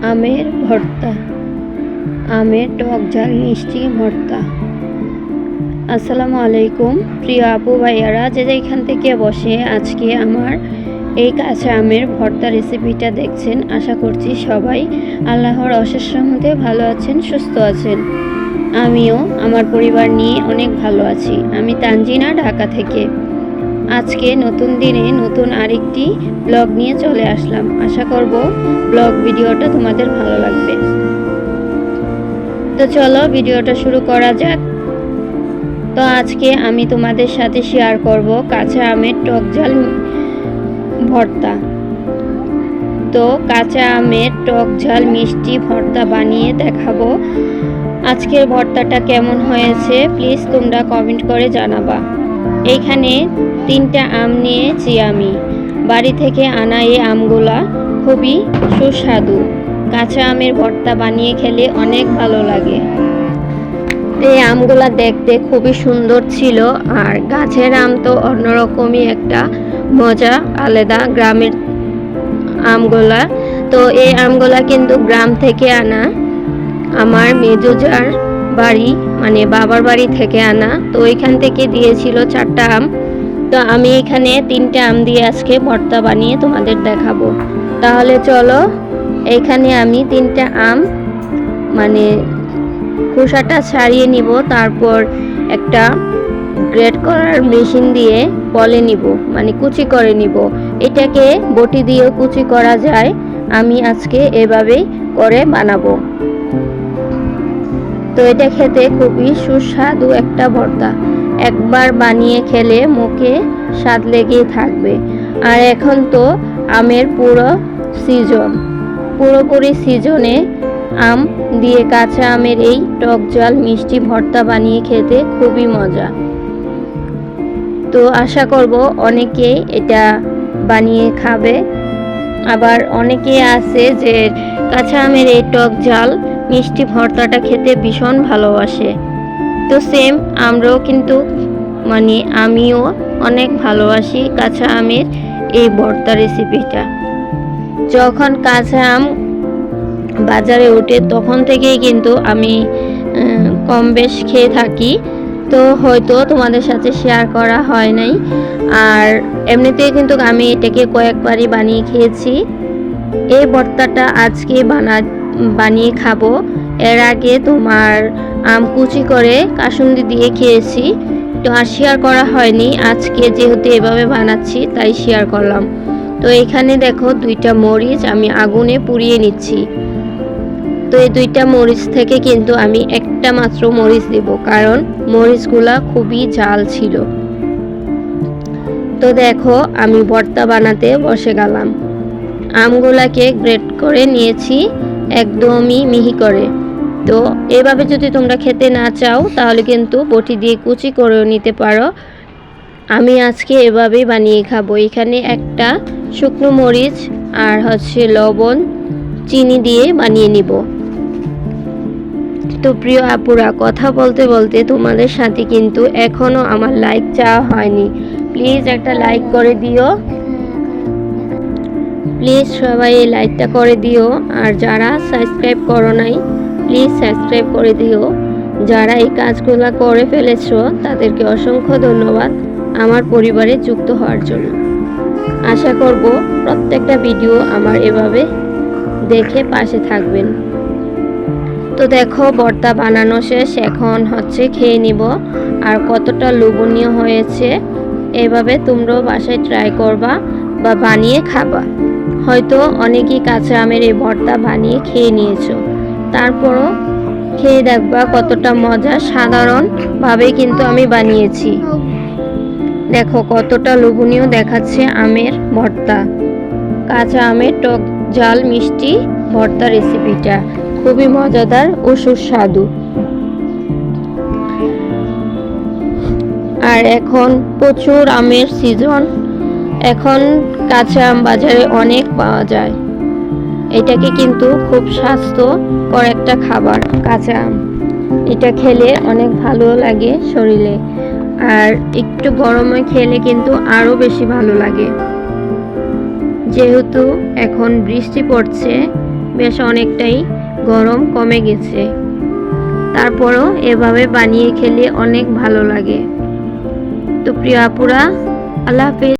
আমের ভর্তা, আমের টক ঝাল মিষ্টি ভর্তা। আসসালামু আলাইকুম প্রিয় আপু ভাইয়ারা, যে যেখান থেকে বসে আজকে আমার এই কাঁচা আমের ভর্তা রেসিপিটা দেখছেন, আশা করছি সবাই আল্লাহর অশেষ রহমতে ভালো আছেন, সুস্থ আছেন। আমিও আমার পরিবার নিয়ে অনেক ভালো আছি। আমি তানজিনা, ঢাকা থেকে। আজকে নতুন দিনে নতুন আরেকটি ব্লগ নিয়ে চলে আসলাম। আশা করব ব্লগ ভিডিওটা তোমাদের ভালো লাগবে। তো চলো ভিডিওটা শুরু করা যাক। তো আজকে আমি তোমাদের সাথে শেয়ার করব কাঁচা আমের টক ঝাল ভর্তা। তো কাঁচা আমের টক ঝাল মিষ্টি ভর্তা বানিয়ে দেখাবো। আজকের ভর্তাটা কেমন হয়েছে প্লিজ তোমরা কমেন্ট করে জানাবা। এইখানে 3টা আম নিয়েছি আমি। বাড়ি থেকে আনা এই আমগুলা খুবই সুস্বাদু। কাঁচা আমের ভর্তা বানিয়ে খেলে অনেক ভালো লাগে। এই আমগুলা দেখতে খুবই সুন্দর ছিল, আর গাছের আম তো অন্যরকমই একটা মজা, আলাদা গ্রামের আমগুলা। তো এই আমগুলা কিন্তু গ্রাম থেকে আনা, আমার মেজোজার বাড়ি মানে বাবার বাড়ি থেকে আনা। তো ওইখান থেকে দিয়েছিল 4টা আম। তো আমি এখানে 3টা আম দিয়ে আজকে ভর্তা বানিয়ে তোমাদের দেখাবো। তাহলে চলো, এইখানে আমি 3টা আম মানে খোসাটা ছাড়িয়ে নিব, তারপর একটা গ্রেট করার মেশিন দিয়ে বলে নিব, মানে কুচি করে নিব। এটাকে বটি দিয়েও কুচি করা যায়, আমি আজকে এভাবেই করে বানাবো। তো এটা খেতে খুবই সুস্বাদু একটা ভর্তা। একবার বানিয়ে খেলে মুখে স্বাদ লেগেই থাকবে। আর এখন তো আমের পুরোপুরি সিজনে আম দিয়ে কাঁচা আমের এই টক ঝাল মিষ্টি ভর্তা বানিয়ে খেতে খুবই মজা। তো আশা করব অনেকেই এটা বানিয়ে খাবে। আবার অনেকে আছে যে কাঁচা আমের এই টক ঝাল মিষ্টি ভর্তাটা খেতে ভীষণ ভালোবাসে। তো সেম আমরাও কিন্তু আমিও অনেক ভালোবাসি কাঁচা আমের এই ভর্তা রেসিপিটা। যখন কাঁচা আম বাজারে ওঠে তখন থেকেই কিন্তু আমি কম বেশ খেয়ে থাকি। তো হয়তো তোমাদের সাথে শেয়ার করা হয় নাই। আর এমনিতেই কিন্তু আমি এটাকে কয়েকবারই বানিয়ে খেয়েছি। এই ভর্তাটা আজকে বানিয়ে খাবো। এর আগে তোমার আম কুচি করে কাসুন্দি দিয়ে খেয়েছি, তো আর শেয়ার করা হয়নি। আজকে যেহেতু এভাবে বানাচ্ছি তাই শেয়ার করলাম। তো এখানে দেখো 2টা মরিচ আমি আগুনে পুড়িয়ে নিচ্ছি। তো এই 2টা মরিচ থেকে কিন্তু আমি একটা মাত্র মরিচ দেব, কারণ মরিচগুলা খুবই ঝাল ছিল। তো দেখো আমি ভর্তা বানাতে বসে গেলাম। আমগুলাকে গ্রেট করে নিয়েছি একদমই মিহি করে। তো এভাবে যদি তোমরা খেতে না চাও তাহলে কিন্তু বটি দিয়ে কুচি করেও নিতে পারো। আমি আজকে এভাবেই বানিয়ে খাবো। এখানে একটা শুকনো মরিচ আর লবণ চিনি দিয়ে বানিয়ে নিব। তো প্রিয় আপুরা, কথা বলতে বলতে তোমাদের সাথে কিন্তু এখনো আমার লাইক চাওয়া হয়নি। প্লিজ একটা লাইক করে দিও, প্লিজ সবাই এই লাইকটা করে দিও। আর যারা সাবস্ক্রাইব করো নাই প্লিজ সাবস্ক্রাইব করে দিও। যারা এই কাজগুলো করে ফেলেছো তাদেরকে অসংখ্য ধন্যবাদ আমার পরিবারে যুক্ত হওয়ার জন্য। আশা করব প্রত্যেকটা ভিডিও আমার এভাবে দেখে পাশে থাকবেন। তো দেখো ভর্তা বানানো শেষ, এখন খেয়ে নিব। আর কতটা লোভনীয় হয়েছে। এভাবে তোমরাও বাসায় ট্রাই করবা বা বানিয়ে খাবা। হয়তো অনেকেই কাঁচা আমের এই ভর্তা বানিয়ে খেয়ে নিয়েছো, তারপরও খেয়ে দেখবা কতটা মজা। সাধারণভাবে কিন্তু আমি বানিয়েছি। দেখো কতটা লোভনীয় দেখাচ্ছে আমের ভর্তা। কাঁচা আমের টক ঝাল মিষ্টি ভর্তা রেসিপিটা খুবই মজাদার ও সুস্বাদু। আর এখন প্রচুর আমের সিজন, এখন কাঁচা আম বাজারে অনেক পাওয়া যায়। এটাকে কিন্তু খুব স্বাস্থ্যকর একটা খাবার কাঁচা আম। এটা খেলে অনেক ভালো লাগে শরীরে, আর একটু গরমে খেলে কিন্তু আরও বেশি ভালো লাগে। যেহেতু এখন বৃষ্টি পড়ছে, বেশ অনেকটাই গরম কমে গেছে। তারপরও এভাবে বানিয়ে খেলে অনেক ভালো লাগে। তো প্রিয় আপুরা, আল্লাহ হাফেজ।